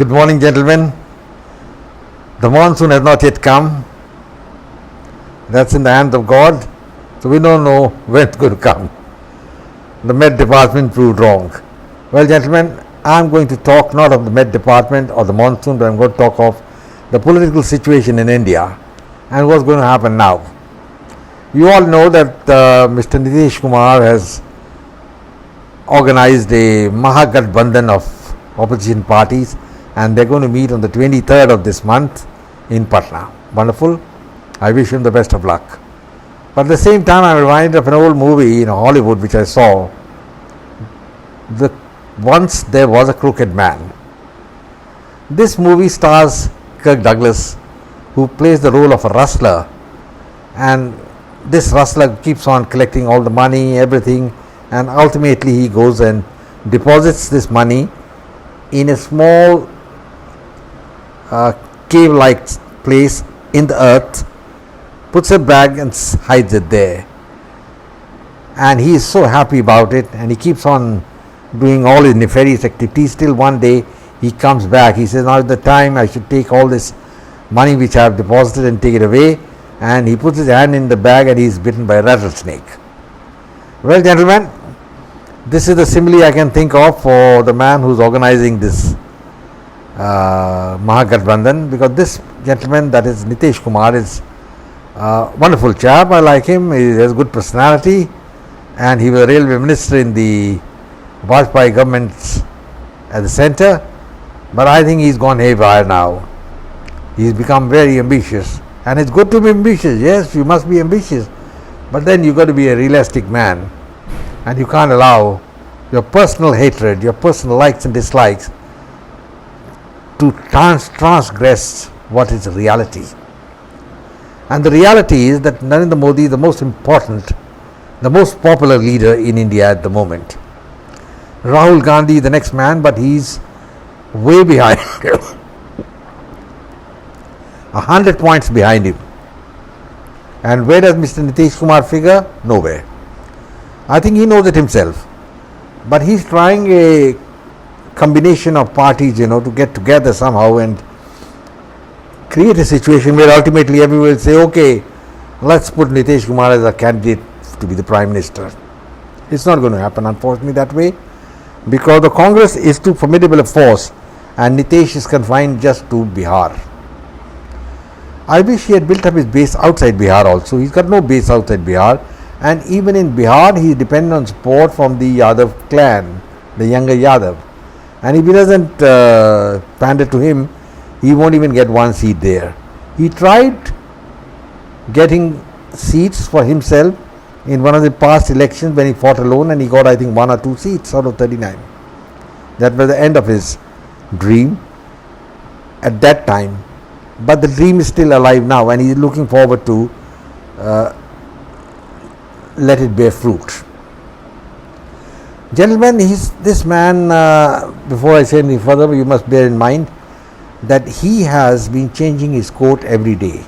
Good morning, gentlemen. The monsoon has not yet come. That's in the hands of God. So we don't know when it's going to come. The Met Department proved wrong. Well, gentlemen, I'm going to talk not of the Met Department or the monsoon, but I'm going to talk of the political situation in India and what's going to happen now. You all know that Mr. Nitish Kumar has organized a Mahagathbandan of opposition parties, and they're going to meet on the 23rd of this month in Patna. Wonderful. I wish him the best of luck. But at the same time, I'm reminded of an old movie in Hollywood which I saw. Once There Was a Crooked Man. This movie stars Kirk Douglas, who plays the role of a rustler, and this rustler keeps on collecting all the money, everything, and ultimately he goes and deposits this money in a small cave-like place in the earth, puts a bag and hides it there. And he is so happy about it, and he keeps on doing all his nefarious activities till one day he comes back. He says, now is the time I should take all this money which I have deposited and take it away. And he puts his hand in the bag and he is bitten by a rattlesnake. Well, gentlemen, this is the simile I can think of for the man who's organizing this Mahagathbandan, because this gentleman, that is Nitish Kumar, is a wonderful chap. I like him. He has good personality, and he was a railway minister in the Vajpayee government at the center. But I think he's gone haywire now. He's become very ambitious, and it's good to be ambitious. Yes, you must be ambitious, but then you've got to be a realistic man, and you can't allow your personal hatred, your personal likes and dislikes to transgress what is reality. And the reality is that Narendra Modi is the most important, the most popular leader in India at the moment. Rahul Gandhi is the next man, but he's way behind him. 100 points behind him. And where does Mr. Nitish Kumar figure? Nowhere. I think he knows it himself. But he's trying a combination of parties, to get together somehow and create a situation where ultimately everyone will say, okay, let's put Nitish Kumar as a candidate to be the Prime Minister. It's not going to happen, unfortunately, that way, because the Congress is too formidable a force and Nitish is confined just to Bihar. I wish he had built up his base outside Bihar also. He's got no base outside Bihar, and even in Bihar he is dependent on support from the Yadav clan, the younger Yadav. And if he doesn't pander to him, he won't even get one seat there. He tried getting seats for himself in one of the past elections when he fought alone, and he got, I think, 1 or 2 seats out of 39. That was the end of his dream at that time. But the dream is still alive now, and he is looking forward to let it bear fruit. Gentlemen, this man, before I say anything further, you must bear in mind that he has been changing his coat every day,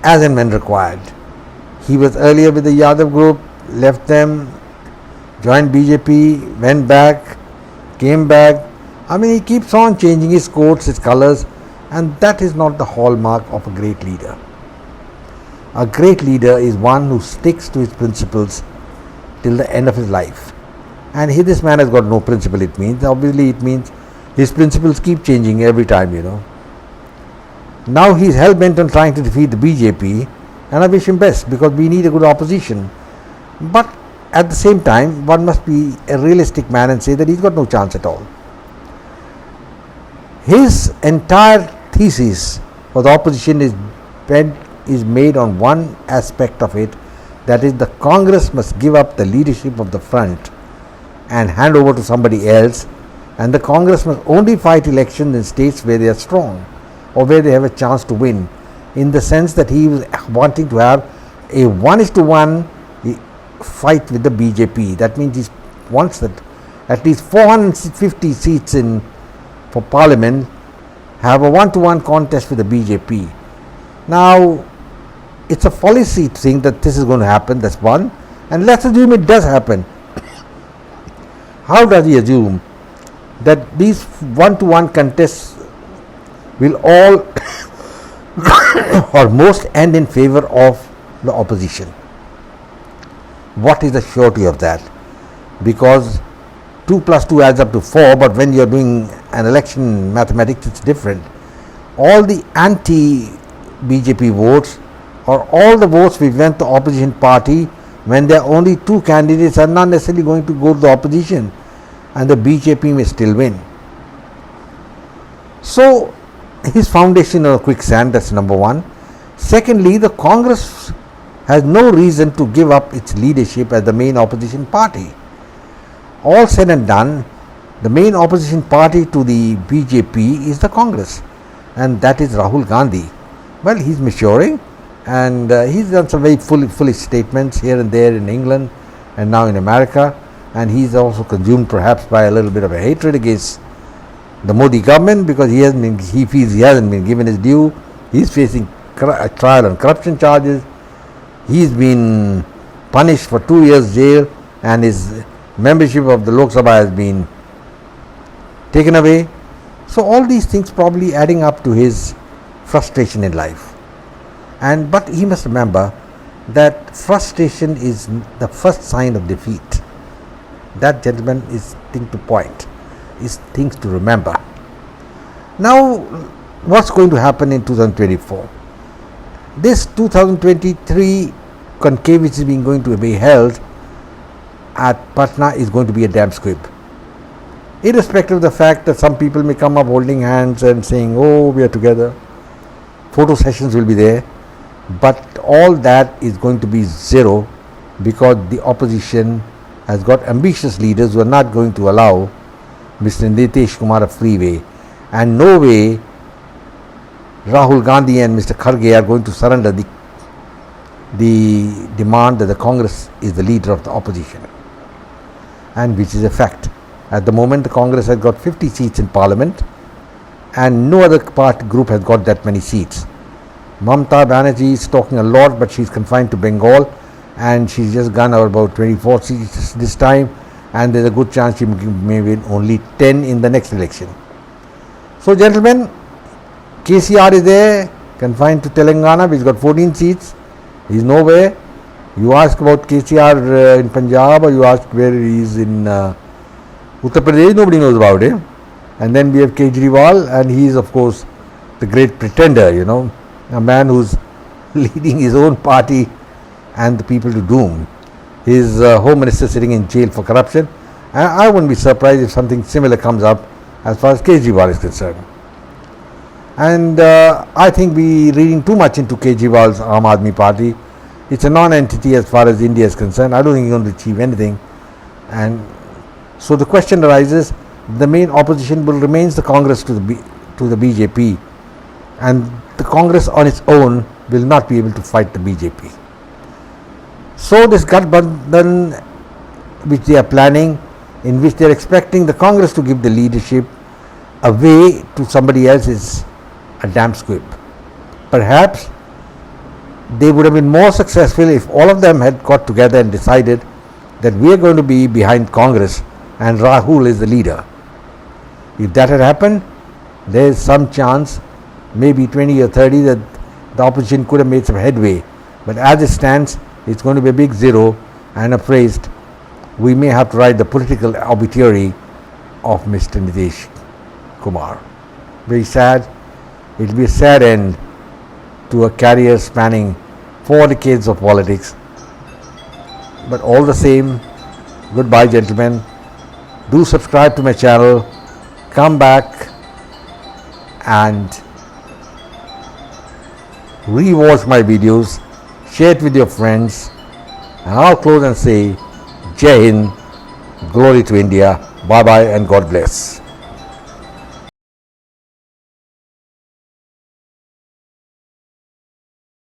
as and when required. He was earlier with the Yadav group, left them, joined BJP, went back, came back. I mean, he keeps on changing his coats, his colors, and that is not the hallmark of a great leader. A great leader is one who sticks to his principles till the end of his life. And this man has got no principle, it means. Obviously, it means his principles keep changing every time, Now he is hell-bent on trying to defeat the BJP, and I wish him best, because we need a good opposition. But at the same time, one must be a realistic man and say that he's got no chance at all. His entire thesis for the opposition is made on one aspect of it, that is, the Congress must give up the leadership of the front and hand over to somebody else, and the Congress must only fight elections in states where they are strong or where they have a chance to win, in the sense that he was wanting to have a 1:1 fight with the BJP. That means he wants that at least 450 seats for Parliament have a 1-to-1 contest with the BJP. Now, it's a fallacy to think that this is going to happen, that's one. And let's assume it does happen. How does he assume that these one-to-one contests will all or most end in favor of the opposition. What is the surety of that? Because 2 plus 2 adds up to 4, but when you're doing an election mathematics, it's different. All the anti-BJP votes or all the votes which went to opposition party when there are only 2 candidates are not necessarily going to go to the opposition, and the BJP may still win. So his foundation on quicksand, that's number one. Secondly, the Congress has no reason to give up its leadership as the main opposition party. All said and done, the main opposition party to the BJP is the Congress, and that is Rahul Gandhi. Well, he's maturing, and he's done some very foolish statements here and there in England and now in America, and he's also consumed perhaps by a little bit of a hatred against the Modi government because he feels he hasn't been given his due. He's facing a trial on corruption charges. He's been punished for 2 years jail, and his membership of the Lok Sabha has been taken away. So all these things probably adding up to his frustration in life. But he must remember that frustration is the first sign of defeat. That, gentlemen, is thing to point, is things to remember. Now, what's going to happen in 2024? This 2023 conclave which is going to be held at Patna is going to be a damn squib. Irrespective of the fact that some people may come up holding hands and saying, oh, we are together. Photo sessions will be there. But all that is going to be zero because the opposition has got ambitious leaders who are not going to allow Mr. Nitish Kumar a free way. And no way Rahul Gandhi and Mr. Kharge are going to surrender the demand that the Congress is the leader of the opposition, and which is a fact. At the moment, the Congress has got 50 seats in Parliament, and no other party group has got that many seats. Mamata Banerjee is talking a lot, but she's confined to Bengal, and she's just gone over about 24 seats this time, and there's a good chance she may win only 10 in the next election. So, gentlemen, KCR is there, confined to Telangana, which got 14 seats. He's nowhere. You ask about KCR in Punjab, or you ask where he is in Uttar Pradesh, nobody knows about him. And then we have Kejriwal, and he is, of course, the great pretender, a man who's leading his own party and the people to doom. His home minister sitting in jail for corruption. And I wouldn't be surprised if something similar comes up as far as Kejriwal is concerned. And I think we reading too much into Kejriwal's Aam Aadmi Party. It's a non-entity as far as India is concerned. I don't think he's going to achieve anything. And so the question arises, the main opposition will remain the Congress to the BJP, and the Congress on its own will not be able to fight the BJP. So this Gathbandhan which they are planning, in which they are expecting the Congress to give the leadership away to somebody else, is a damn squib. Perhaps they would have been more successful if all of them had got together and decided that we are going to be behind Congress and Rahul is the leader. If that had happened, there is some chance, maybe 20 or 30, that the opposition could have made some headway. But as it stands, it's going to be a big zero, and afraid we may have to write the political obituary of Mr. Nitish Kumar. Very sad. It will be a sad end to a career spanning 4 decades of politics. But all the same, goodbye, gentlemen. Do subscribe to my channel. Come back and re-watch my videos. Share it with your friends. And I'll close and say, Jai Hind, glory to India. Bye-bye and God bless.